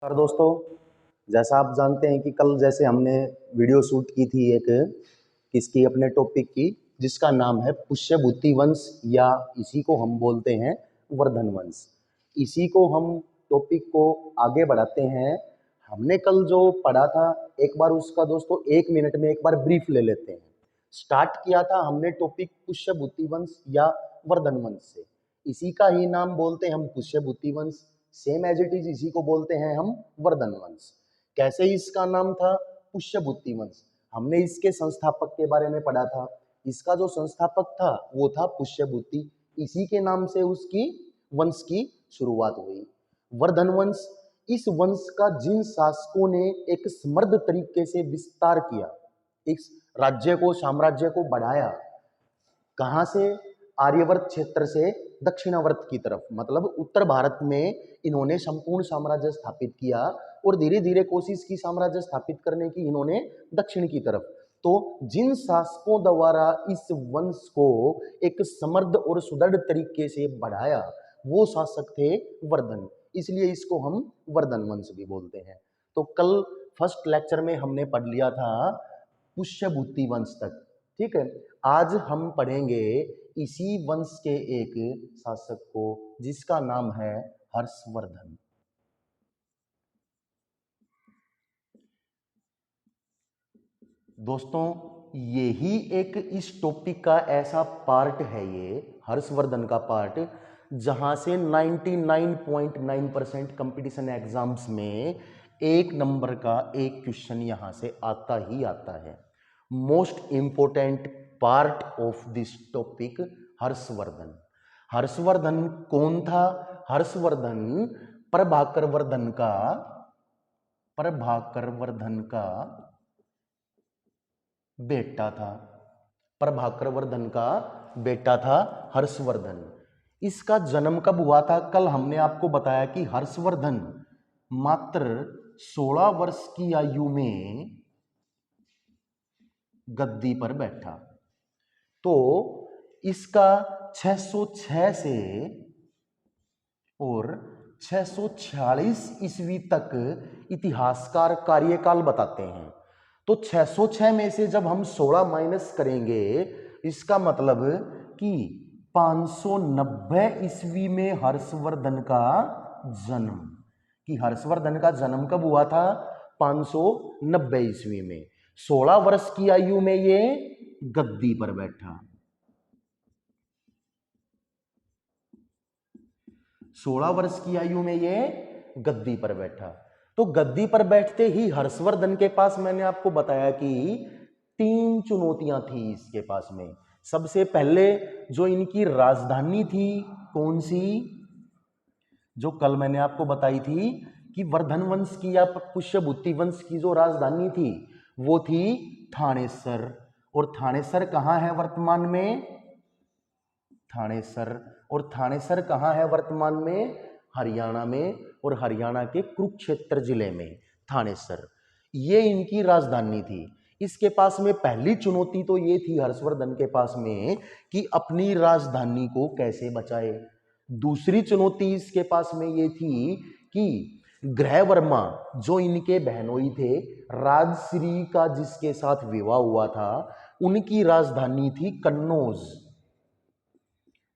और दोस्तों, जैसा आप जानते हैं कि कल जैसे हमने वीडियो शूट की थी एक किसकी अपने टॉपिक की, जिसका नाम है पुष्यभूति वंश, या इसी को हम बोलते हैं वर्धन वंश। इसी को हम टॉपिक को आगे बढ़ाते हैं। हमने कल जो पढ़ा था, एक बार उसका दोस्तों 1 मिनट में एक बार ब्रीफ ले लेते हैं। स्टार्ट किया था हमने टॉपिक पुष्यभूति वंश या वर्धन वंश से। इसी का ही नाम बोलते हैं हम पुष्यभूति वंश, सेम एज इट इज इसी को बोलते हैं हम वर्धन वंश। कैसे इसका नाम था पुष्यभूति वंश? हमने इसके संस्थापक के बारे में पढ़ा था। इसका जो संस्थापक था वो था पुष्यभूति, इसी के नाम से उसकी वंश की शुरुआत हुई। वर्धन वंश, इस वंश का जिन शासकों ने एक समृद्ध तरीके से विस्तार किया, इस राज्य को, साम्राज्य को बढ़ाया, कहां से? आर्यवर्त क्षेत्र से दक्षिणावर्त की तरफ, मतलब उत्तर भारत में इन्होंने संपूर्ण साम्राज्य स्थापित किया और धीरे धीरे कोशिश की साम्राज्य स्थापित करने की इन्होंने दक्षिण की तरफ। तो जिन शासकों द्वारा इस वंश को एक समृद्ध और सुदृढ़ तरीके से बढ़ाया, वो शासक थे वर्धन, इसलिए इसको हम वर्धन वंश भी बोलते हैं। तो कल फर्स्ट लेक्चर में हमने पढ़ लिया था पुष्यभूति वंश तक, ठीक है। आज हम पढ़ेंगे इसी वंश के एक शासक को, जिसका नाम है हर्षवर्धन। दोस्तों, यही एक इस टॉपिक का ऐसा पार्ट है, ये हर्षवर्धन का पार्ट, जहां से 99.9% कंपटीशन एग्जाम्स में 1 नंबर का एक क्वेश्चन यहां से आता ही आता है। Most important part of this topic Harshvardhan. Harshvardhan कौन था? हर्षवर्धन प्रभाकर वर्धन का बेटा था। प्रभाकर वर्धन का बेटा था हर्षवर्धन। इसका जन्म कब हुआ था? कल हमने आपको बताया कि हर्षवर्धन मात्र 16 वर्ष की आयु में गद्दी पर बैठा। तो इसका 606 से और 646 ईस्वी तक इतिहासकार कार्यकाल बताते हैं। तो 606 में से जब हम 16 माइनस करेंगे, इसका मतलब कि 590 ईस्वी में हर्षवर्धन का जन्म, कि हर्षवर्धन का जन्म कब हुआ था? 590 ईस्वी में। 16 वर्ष की आयु में ये गद्दी पर बैठा। 16 वर्ष की आयु में ये गद्दी पर बैठा। तो गद्दी पर बैठते ही हर्षवर्धन के पास, मैंने आपको बताया कि 3 चुनौतियां थी इसके पास में। सबसे पहले जो इनकी राजधानी थी, कौन सी? जो कल मैंने आपको बताई थी कि वर्धन वंश की या पुष्यभूति वंश की जो राजधानी थी वो थी थानेसर। और थानेसर कहां है वर्तमान में? थानेसर। और थानेसर कहां है वर्तमान में? हरियाणा में, और हरियाणा के कुरुक्षेत्र जिले में थानेसर, ये इनकी राजधानी थी। इसके पास में पहली चुनौती तो ये थी हर्षवर्धन के पास में कि अपनी राजधानी को कैसे बचाए। दूसरी चुनौती इसके पास में ये थी कि ग्रहवर्मा, जो इनके बहनोई थे, राजश्री का जिसके साथ विवाह हुआ था, उनकी राजधानी थी कन्नौज।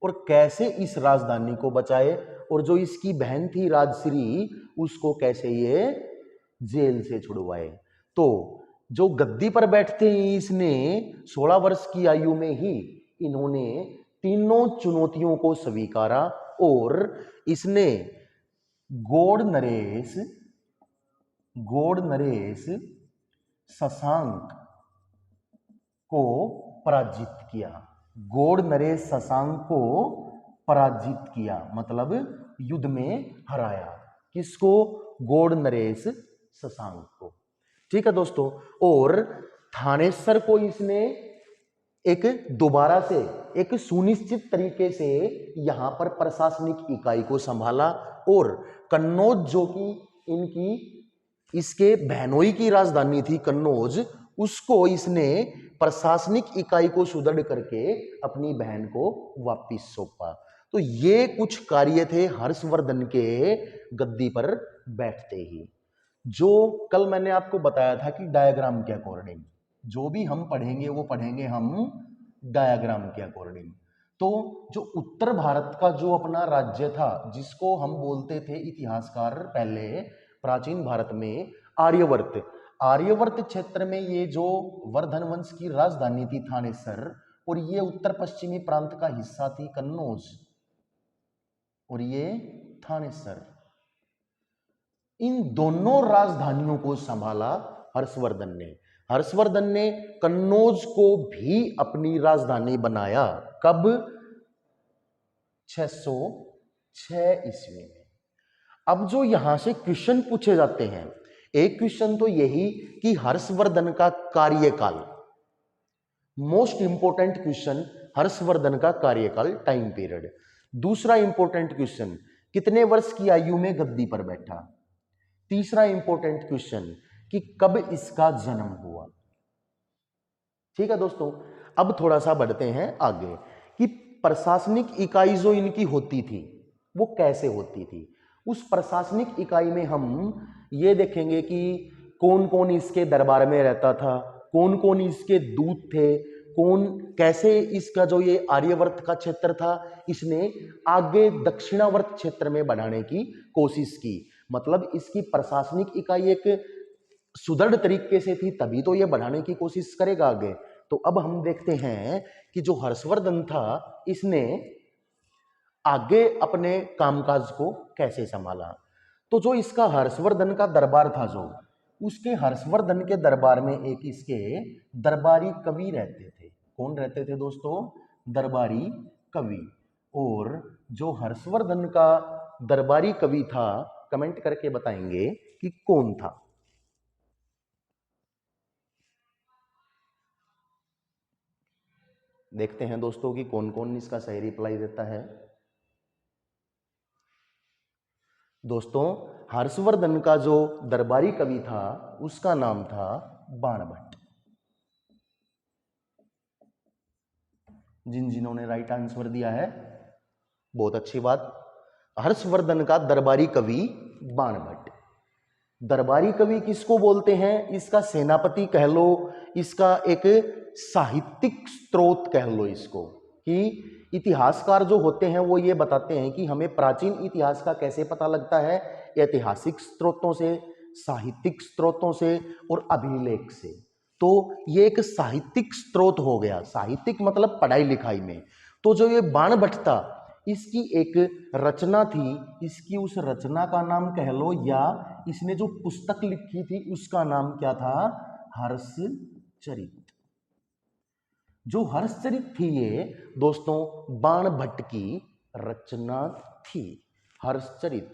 और कैसे इस राजधानी को बचाए, और जो इसकी बहन थी राजश्री, उसको कैसे ये जेल से छुड़वाए। तो जो गद्दी पर बैठते ही इसने 16 वर्ष की आयु में ही इन्होंने तीनों चुनौतियों को स्वीकारा, और इसने गौड़ नरेश शशांक को पराजित किया। गौड़ नरेश शशांक को पराजित किया, मतलब युद्ध में हराया। किसको? गौड़ नरेश शशांक को, ठीक है दोस्तों। और थानेसर को इसने एक दोबारा से एक सुनिश्चित तरीके से यहां पर प्रशासनिक इकाई को संभाला, और कन्नौज, जो कि इनकी इसके बहनोई की राजधानी थी कन्नौज, उसको इसने प्रशासनिक इकाई को सुदृढ़ करके अपनी बहन को वापिस सौंपा। तो ये कुछ कार्य थे हर्षवर्धन के गद्दी पर बैठते ही। जो कल मैंने आपको बताया था कि डायग्राम के अकॉर्डिंग जो भी हम पढ़ेंगे वो पढ़ेंगे हम डायग्राम के अकॉर्डिंग। तो जो उत्तर भारत का जो अपना राज्य था जिसको हम बोलते थे इतिहासकार पहले प्राचीन भारत में आर्यवर्त, आर्यवर्त क्षेत्र में ये जो वर्धन वंश की राजधानी थी थानेसर, और ये उत्तर पश्चिमी प्रांत का हिस्सा थी कन्नौज, और ये थानेसर। इन दोनों राजधानियों को संभाला हर्षवर्धन ने। हर्षवर्धन ने कन्नौज को भी अपनी राजधानी बनाया। कब? 606 ईस्वी में। अब जो यहां से क्वेश्चन पूछे जाते हैं, एक क्वेश्चन तो यही कि हर्षवर्धन का कार्यकाल, मोस्ट इंपोर्टेंट क्वेश्चन, हर्षवर्धन का कार्यकाल, टाइम पीरियड। दूसरा इंपोर्टेंट क्वेश्चन, कितने वर्ष की आयु में गद्दी पर बैठा। तीसरा इंपोर्टेंट क्वेश्चन कि कब इसका जन्म हुआ। ठीक है दोस्तों, अब थोड़ा सा बढ़ते हैं आगे कि प्रशासनिक इकाई जो इनकी होती थी वो कैसे होती थी। उस प्रशासनिक इकाई में हम ये देखेंगे कि कौन कौन इसके दरबार में रहता था, कौन कौन इसके दूत थे, कौन कैसे इसका जो ये आर्यवर्त का क्षेत्र था इसने आगे दक्षिणावर्त क्षेत्र में बढ़ाने की कोशिश की। मतलब इसकी प्रशासनिक इकाई एक सुदृढ़ तरीके से थी तभी तो ये बढ़ाने की कोशिश करेगा आगे। तो अब हम देखते हैं कि जो हर्षवर्धन था इसने आगे अपने कामकाज को कैसे संभाला। तो जो इसका हर्षवर्धन का दरबार था, जो उसके हर्षवर्धन के दरबार में एक इसके दरबारी कवि रहते थे। कौन रहते थे दोस्तों? दरबारी कवि। और जो हर्षवर्धन का दरबारी कवि था, कमेंट करके बताएंगे कि कौन था। देखते हैं दोस्तों कि कौन कौन इसका सही रिप्लाई देता है। दोस्तों, हर्षवर्धन का जो दरबारी कवि था उसका नाम था बाणभट्ट। जिन्होंने राइट आंसर दिया है, बहुत अच्छी बात। हर्षवर्धन का दरबारी कवि बाणभट्ट। दरबारी कवि किसको बोलते हैं? इसका सेनापति कह लो, इसका एक साहित्यिक स्रोत कह लो इसको। कि इतिहासकार जो होते हैं वो ये बताते हैं कि हमें प्राचीन इतिहास का कैसे पता लगता है, ऐतिहासिक स्रोतों से, साहित्यिक स्रोतों से और अभिलेख से। तो ये एक साहित्यिक स्रोत हो गया। साहित्यिक मतलब पढ़ाई लिखाई में। तो जो ये बाणभट्ट था इसकी एक रचना थी, इसकी उस रचना का नाम कह लो या इसने जो पुस्तक लिखी थी उसका नाम क्या था? हर्षचरित। जो हर्षचरित थी ये दोस्तों बाणभट्ट की रचना थी। हर्षचरित।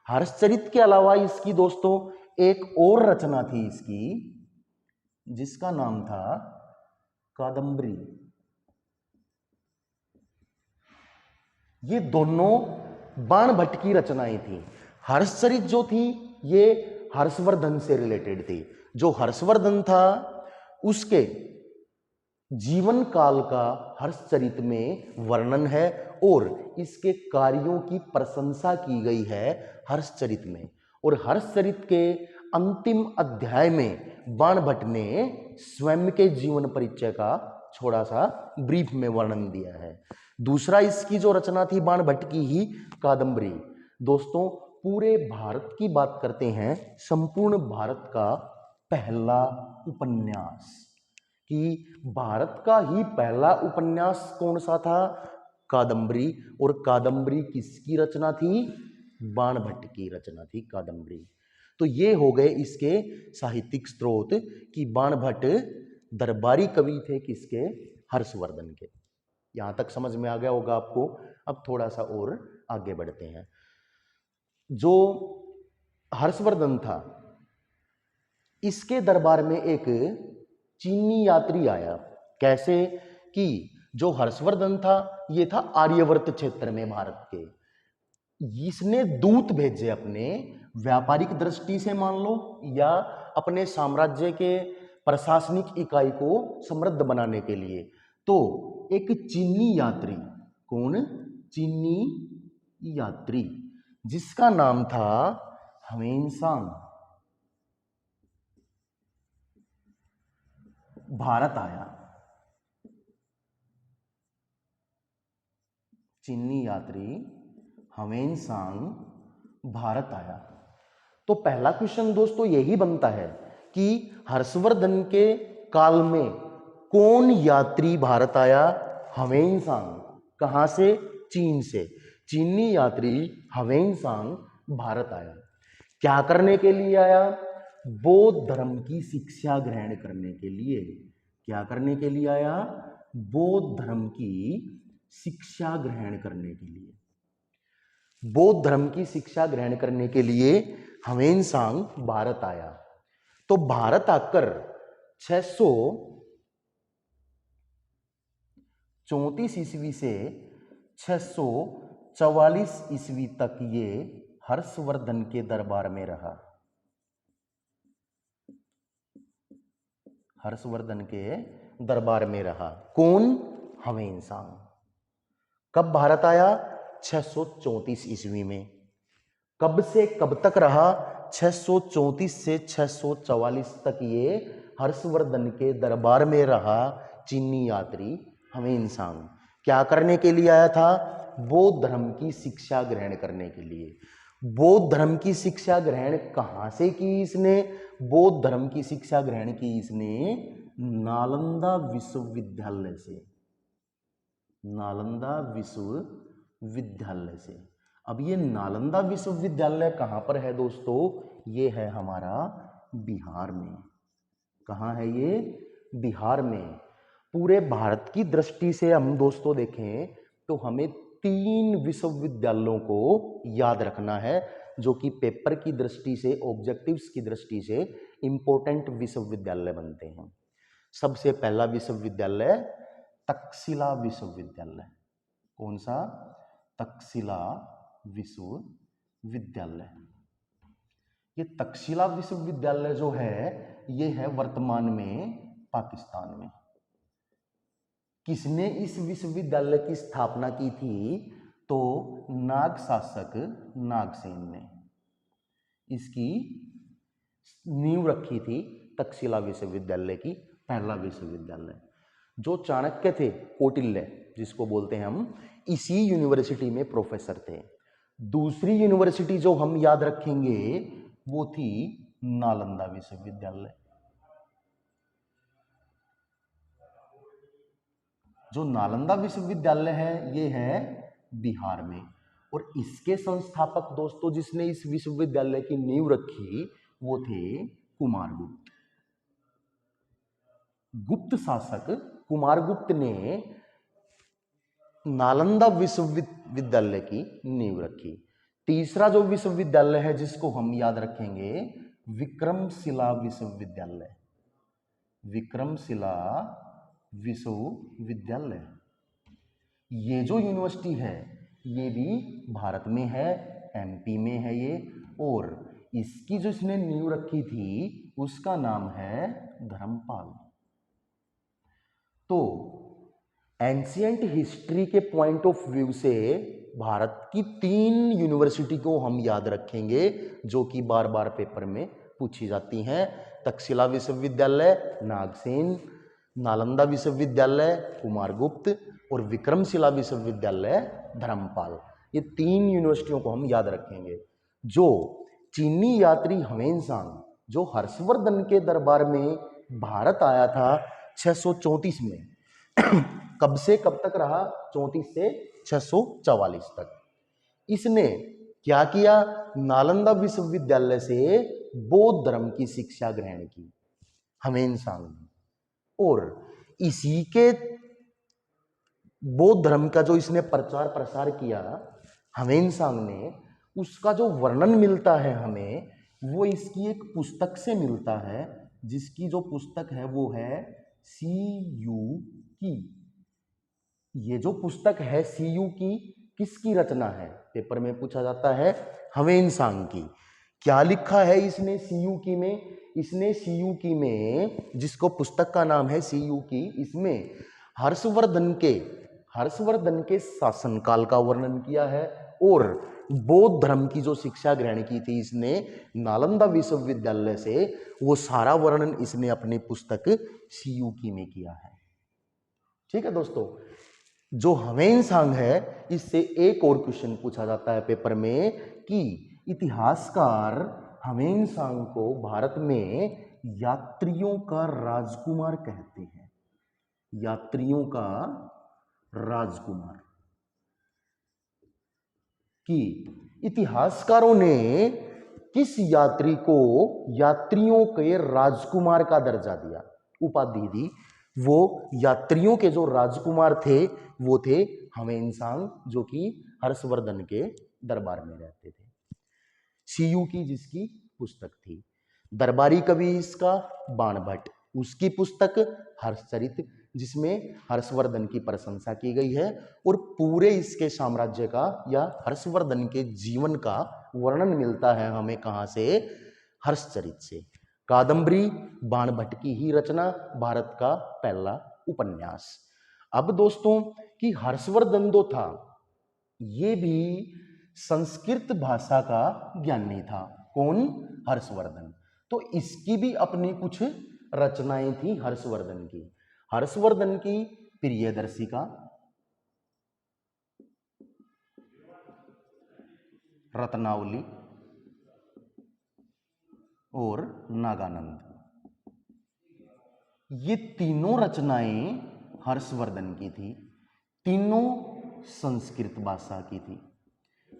हर्षचरित के अलावा इसकी दोस्तों एक और रचना थी इसकी जिसका नाम था कादंबरी। ये दोनों बाणभट्ट की रचनाएं थी। हर्षचरित जो थी ये हर्षवर्धन से रिलेटेड थी। जो हर्षवर्धन था उसके जीवन काल का हर्षचरित में वर्णन है और इसके कार्यों की प्रशंसा की गई है हर्षचरित में। और हर्षचरित के अंतिम अध्याय में बाणभट्ट ने स्वयं के जीवन परिचय का थोड़ा सा ब्रीफ में वर्णन दिया है। दूसरा इसकी जो रचना थी बाणभट्ट की ही कादंबरी। दोस्तों, पूरे भारत की बात करते हैं, संपूर्ण भारत का पहला उपन्यास, कि भारत का ही पहला उपन्यास कौन सा था? कादंबरी। और कादंबरी किसकी रचना थी? बाणभट्ट की रचना थी कादंबरी। तो ये हो गए इसके साहित्यिक स्रोत कि बाणभट्ट दरबारी कवि थे किसके? हर्षवर्धन के। यहां तक समझ में आ गया होगा आपको। अब थोड़ा सा और आगे बढ़ते हैं। जो हर्षवर्धन था इसके दरबार में एक चीनी यात्री आया। कैसे? कि जो हर्षवर्धन था ये था आर्यवर्त क्षेत्र में भारत के। इसने दूत भेजे अपने व्यापारिक दृष्टि से मान लो या अपने साम्राज्य के प्रशासनिक इकाई को समृद्ध बनाने के लिए। तो एक चीनी यात्री, कौन? चीनी यात्री जिसका नाम था ह्वेनसांग भारत आया। चीनी यात्री ह्वेनसांग भारत आया। तो पहला क्वेश्चन दोस्तों यही बनता है कि हर्षवर्धन के काल में कौन यात्री भारत आया? ह्वेनसांग। कहां से? चीन से। चीनी यात्री ह्वेनसांग भारत आया। क्या करने के लिए आया? बौद्ध धर्म की शिक्षा ग्रहण करने के लिए। क्या करने के लिए आया? बौद्ध धर्म की शिक्षा ग्रहण करने के लिए। बौद्ध धर्म की शिक्षा ग्रहण करने के लिए ह्वेनसांग भारत आया। तो भारत आकर 634 ईस्वी से 644 ईस्वी तक ये हर्षवर्धन के दरबार में रहा। हर्षवर्धन के दरबार में रहा। कौन? ह्वेनसांग। कब भारत आया? 634 ईस्वी में। कब से कब तक रहा? 634 से 644 तक ये हर्षवर्धन के दरबार में रहा चीनी यात्री ह्वेनसांग। क्या करने के लिए आया था? बौद्ध धर्म की शिक्षा ग्रहण करने के लिए। बौद्ध धर्म की शिक्षा ग्रहण कहां से की इसने? बौद्ध धर्म की शिक्षा ग्रहण की इसने नालंदा विश्वविद्यालय से। नालंदा विश्वविद्यालय से। अब ये नालंदा विश्वविद्यालय कहां पर है दोस्तों? ये है हमारा बिहार में। कहां है ये? बिहार में। पूरे भारत की दृष्टि से हम दोस्तों देखें तो हमें 3 विश्वविद्यालयों को याद रखना है जो कि पेपर की दृष्टि से, ऑब्जेक्टिव्स की दृष्टि से इंपॉर्टेंट विश्वविद्यालय बनते हैं। सबसे पहला विश्वविद्यालय तक्षशिला विश्वविद्यालय। कौन सा? तक्षशिला विश्वविद्यालय। ये तक्षशिला विश्वविद्यालय जो है ये है वर्तमान में पाकिस्तान में। किसने इस विश्वविद्यालय की स्थापना की थी? तो नाग शासक नागसेन ने इसकी नींव रखी थी। तक्षशिला विश्वविद्यालय की पहला विश्वविद्यालय। जो चाणक्य थे, कौटिल्य जिसको बोलते हैं हम, इसी यूनिवर्सिटी में प्रोफेसर थे। दूसरी यूनिवर्सिटी जो हम याद रखेंगे वो थी नालंदा विश्वविद्यालय। जो नालंदा विश्वविद्यालय है ये है बिहार में। और इसके संस्थापक दोस्तों जिसने इस विश्वविद्यालय की नींव रखी वो थे कुमारगुप्त। गुप्त शासक कुमारगुप्त ने नालंदा विश्वविद्यालय की नींव रखी। तीसरा जो विश्वविद्यालय है जिसको हम याद रखेंगे, विक्रमशिला विश्वविद्यालय। विक्रमशिला विश्वविद्यालय। ये जो यूनिवर्सिटी है ये भी भारत में है, एमपी में है ये। और इसकी जो इसने नींव रखी थी उसका नाम है धर्मपाल। तो एंशिएंट हिस्ट्री के पॉइंट ऑफ व्यू से भारत की 3 यूनिवर्सिटी को हम याद रखेंगे जो कि बार बार पेपर में पूछी जाती हैं। तक्षशिला विश्वविद्यालय नागसेन, नालंदा विश्वविद्यालय कुमारगुप्त और विक्रमशिला विश्वविद्यालय धर्मपाल। ये 3 यूनिवर्सिटियों को हम याद रखेंगे। जो चीनी यात्री ह्वेनसांग जो हर्षवर्धन के दरबार में भारत आया था 634 में कब से कब तक रहा? 34 से 644 तक। इसने क्या किया? नालंदा विश्वविद्यालय से बौद्ध धर्म की शिक्षा ग्रहण की ह्वेनसांग ने। और इसी के बौद्ध धर्म का जो इसने प्रचार प्रसार किया ह्वेनसांग ने, उसका जो वर्णन मिलता है हमें वो इसकी एक पुस्तक से मिलता है जिसकी जो पुस्तक है वो है सीयू की। ये जो पुस्तक है सीयू की किसकी रचना है? पेपर में पूछा जाता है ह्वेनसांग की। क्या लिखा है इसने सीयू की में? इसने सीयू की में, जिसको पुस्तक का नाम है सीयू की, इसमें हर्षवर्धन के शासनकाल का वर्णन किया है और बौद्ध धर्म की जो शिक्षा ग्रहण की थी इसने नालंदा विश्वविद्यालय से, वो सारा वर्णन इसने अपनी पुस्तक सीयूकी में किया है। ठीक है दोस्तों, जो ह्वेनसांग है इससे एक और क्वेश्चन पूछा जाता है पेपर में कि इतिहासकार ह्वेनसांग को भारत में यात्रियों का राजकुमार कहते हैं। यात्रियों का राजकुमार कि इतिहासकारों ने किस यात्री को यात्रियों के राजकुमार का दर्जा दिया, उपाधि दी। वो यात्रियों के जो राजकुमार थे वो थे ह्वेनसांग, जो कि हर्षवर्धन के दरबार में रहते थे। सीयू की जिसकी पुस्तक थी, दरबारी कवि इसका बाणभट्ट, उसकी पुस्तक हर्षचरित जिसमें हर्षवर्धन की प्रशंसा की गई है और पूरे इसके साम्राज्य का या हर्षवर्धन के जीवन का वर्णन मिलता है हमें कहाँ से, हर्षचरित से। कादंबरी बाणभट्ट की ही रचना, भारत का पहला उपन्यास। अब दोस्तों कि हर्षवर्धन जो था ये भी संस्कृत भाषा का ज्ञानी था। कौन? हर्षवर्धन। तो इसकी भी अपनी कुछ रचनाएं थी हर्षवर्धन की। हर्षवर्धन की प्रियदर्शिका, रत्नावली और नागानंद, ये तीनों रचनाएं हर्षवर्धन की थी। तीनों संस्कृत भाषा की थी।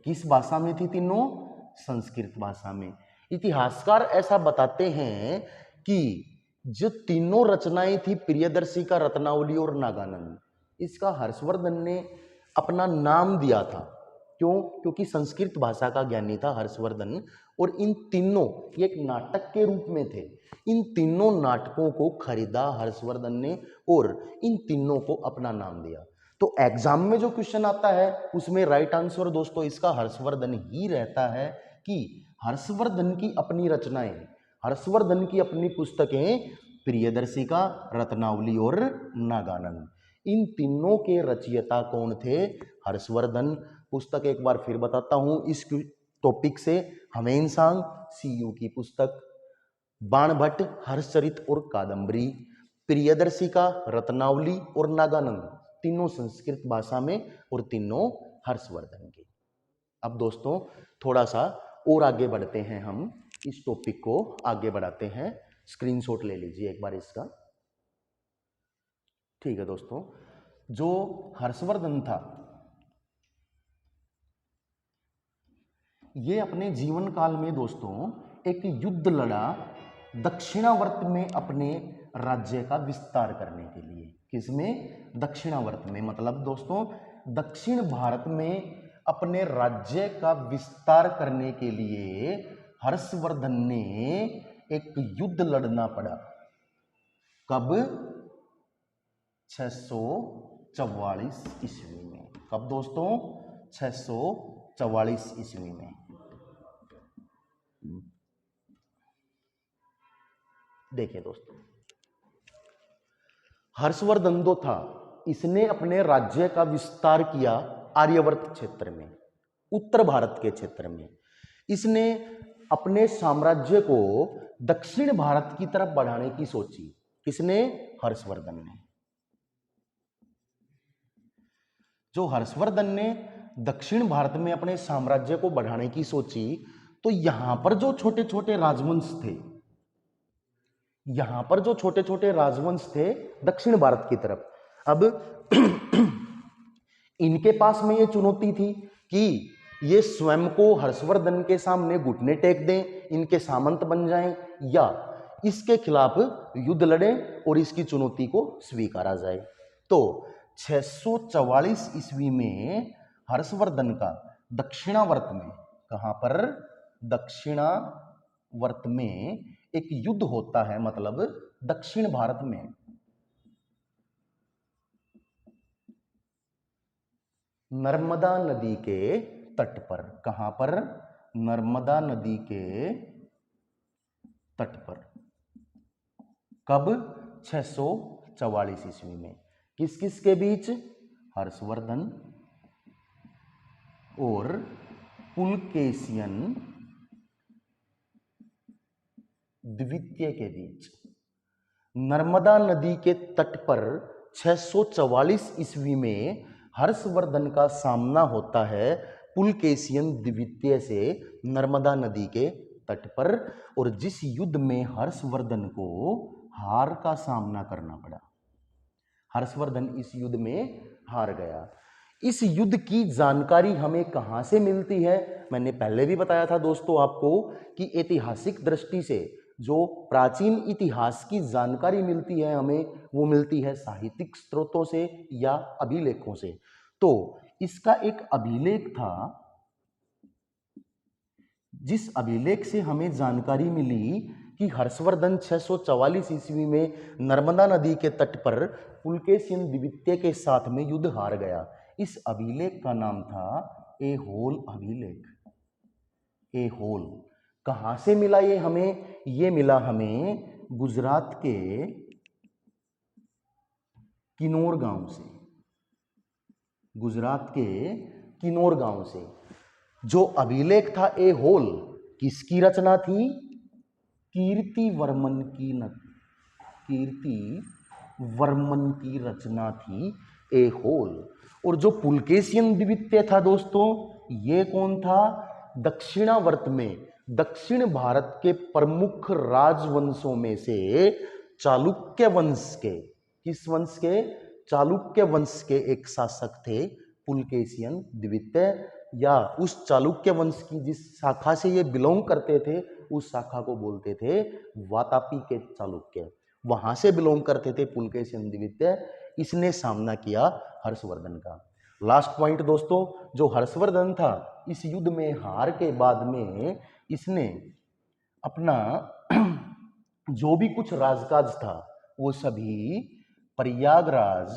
किस भाषा में थी तीनों? संस्कृत भाषा में। इतिहासकार ऐसा बताते हैं कि जो तीनों रचनाएं थी प्रियदर्शिका, रत्नावली और नागानंद, इसका हर्षवर्धन ने अपना नाम दिया था। क्यों? क्योंकि संस्कृत भाषा का ज्ञानी था हर्षवर्धन और इन तीनों एक नाटक के रूप में थे। इन तीनों नाटकों को खरीदा हर्षवर्धन ने और इन तीनों को अपना नाम दिया। तो एग्जाम में जो क्वेश्चन आता है उसमें राइट आंसर दोस्तों इसका हर्षवर्धन ही रहता है कि हर्षवर्धन की अपनी रचनाएं, हर्षवर्धन की अपनी पुस्तकें प्रियदर्शिका, रत्नावली और नागानंद, इन तीनों के रचयिता कौन थे? हर्षवर्धन। पुस्तक एक बार फिर बताता हूं इस टॉपिक से, ह्वेनसांग सीयू की पुस्तक, बाणभट्ट हर्षचरित और कादंबरी, प्रियदर्शिका, रत्नावली और नागानंद, तीनों संस्कृत भाषा में और तीनों हर्षवर्धन की। अब दोस्तों थोड़ा सा और आगे बढ़ते हैं, हम इस टॉपिक को आगे बढ़ाते हैं। स्क्रीनशॉट ले लीजिए एक बार इसका। ठीक है दोस्तों, जो हर्षवर्धन था ये अपने जीवन काल में दोस्तों एक युद्ध लड़ा दक्षिणावर्त में अपने राज्य का विस्तार करने के लिए। किसमें? दक्षिणावर्त में, मतलब दोस्तों दक्षिण भारत में अपने राज्य का विस्तार करने के लिए हर्षवर्धन ने एक युद्ध लड़ना पड़ा। कब? 644 ईस्वी में। कब दोस्तों? 644 ईस्वी में। देखिए दोस्तों, हर्षवर्धन जो था इसने अपने राज्य का विस्तार किया आर्यवर्त क्षेत्र में, उत्तर भारत के क्षेत्र में। इसने अपने साम्राज्य को दक्षिण भारत की तरफ बढ़ाने की सोची। किसने? हर्षवर्धन ने। जो हर्षवर्धन ने दक्षिण भारत में अपने साम्राज्य को बढ़ाने की सोची, तो यहां पर जो छोटे छोटे राजवंश थे, यहां पर जो छोटे छोटे राजवंश थे दक्षिण भारत की तरफ, अब इनके पास में ये चुनौती थी कि ये स्वयं को हर्षवर्धन के सामने घुटने टेक दें, इनके सामंत बन जाएं, या इसके खिलाफ युद्ध लड़ें और इसकी चुनौती को स्वीकारा जाए। तो 644 ईस्वी में हर्षवर्धन का दक्षिणावर्त में, कहां पर? दक्षिणावर्त में एक युद्ध होता है, मतलब दक्षिण भारत में नर्मदा नदी के तट पर। कहां पर? नर्मदा नदी के तट पर। कब? 644 ईस्वी में। किस किस के बीच? हर्षवर्धन और पुलकेशियन द्वितीय के बीच नर्मदा नदी के तट पर 644 ईस्वी में हर्षवर्धन का सामना होता है पुलकेशियन द्वितीय से नर्मदा नदी के तट पर, और जिस युद्ध में हर्षवर्धन को हार का सामना करना पड़ा। हर्षवर्धन इस युद्ध में हार गया। इस युद्ध की जानकारी हमें कहां से मिलती है? मैंने पहले भी बताया था दोस्तों आपको कि ऐतिहासिक दृष्टि से जो प्राचीन इतिहास की जानकारी मिलती है हमें, वो मिलती है साहित्यिक स्रोतों से या अभिलेखों से। तो इसका एक अभिलेख था, जिस अभिलेख से हमें जानकारी मिली कि हर्षवर्धन 644 ईस्वी में नर्मदा नदी के तट पर पुलकेशियन द्वितीय के साथ में युद्ध हार गया। इस अभिलेख का नाम था ऐहोल अभिलेख। ऐहोल कहां से मिला ये हमें? ये मिला हमें गुजरात के किन्नौर गांव से। गुजरात के किन्नौर गांव से जो अभिलेख था ऐहोल, किसकी रचना थी? कीर्तिवर्मन की रचना थी ऐहोल। और जो पुलकेशियन द्वितीय था दोस्तों, ये कौन था? दक्षिणावर्त में दक्षिण भारत के प्रमुख राजवंशों में से चालुक्य वंश के, किस वंश के? चालुक्य वंश के एक शासक थे पुलकेशियन द्वितीय, या उस चालुक्य वंश की जिस शाखा से ये बिलोंग करते थे उस शाखा को बोलते थे वातापी के चालुक्य। वहां से बिलोंग करते थे पुलकेशिन द्वितीय। इसने सामना किया हर्षवर्धन का। लास्ट पॉइंट दोस्तों, जो हर्षवर्धन था इस युद्ध में हार के बाद में इसने अपना जो भी कुछ राजकाज था वो सभी प्रयागराज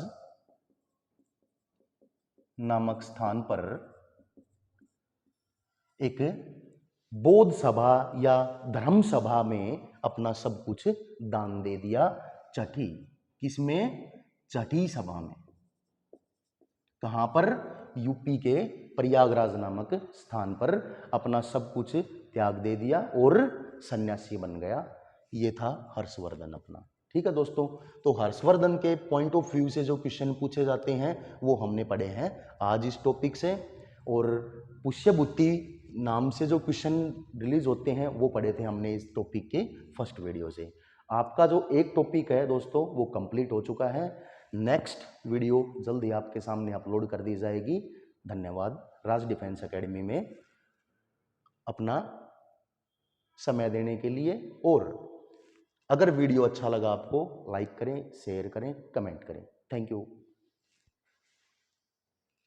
नामक स्थान पर एक बौद्ध सभा या धर्म सभा में अपना सब कुछ दान दे दिया। छठी, किसमें? छठी सभा में। कहां पर? यूपी के प्रयागराज नामक स्थान पर अपना सब कुछ त्याग दे दिया और सन्यासी बन गया। ये था हर्षवर्धन अपना। ठीक है दोस्तों, तो हर्षवर्धन के पॉइंट ऑफ व्यू से जो क्वेश्चन पूछे जाते हैं वो हमने पढ़े हैं आज इस टॉपिक से, और पुष्यभूति नाम से जो क्वेश्चन रिलीज होते हैं वो पढ़े थे हमने इस टॉपिक के फर्स्ट वीडियो से। आपका जो एक टॉपिक है दोस्तों वो कंप्लीट हो चुका है। नेक्स्ट वीडियो जल्दी आपके सामने अपलोड कर दी जाएगी। धन्यवाद राज डिफेंस एकेडमी में अपना समय देने के लिए। और अगर वीडियो अच्छा लगा आपको, लाइक करें, शेयर करें, कमेंट करें। Thank you.